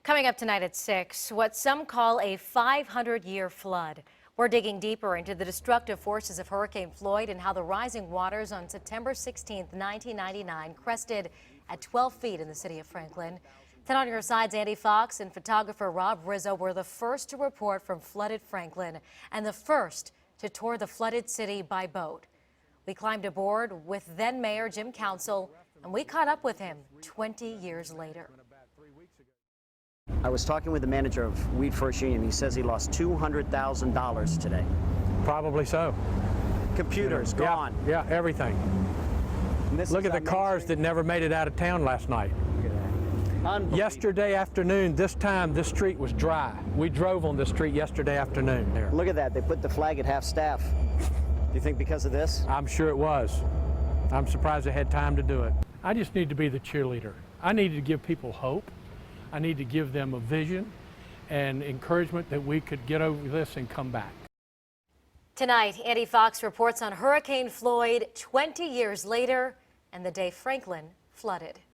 Coming up tonight at 6, what some call a 500-year flood. We're digging deeper into the destructive forces of Hurricane Floyd and how the rising waters on September 16, 1999 crested at 12 feet in the city of Franklin. 10 on your side's Andy Fox and photographer Rob Rizzo were the first to report from flooded Franklin and the first to tour the flooded city by boat. We climbed aboard with then Mayor Jim Council, and we caught up with him 20 years later. I was talking with the manager of Weed First Union. He says he lost $200,000 today. Probably so. Computers gone. Yeah, everything. Look at the cars that never made it out of town last night. Yesterday afternoon, this time, this street was dry. We drove on this street yesterday afternoon. There. Look at that. They put the flag at half staff. Do you think because of this? I'm sure it was. I'm surprised they had time to do it. I just need to be the cheerleader. I need to give people hope. I need to give them a vision and encouragement that we could get over this and come back. Tonight, Andy Fox reports on Hurricane Floyd 20 years later and the day Franklin flooded.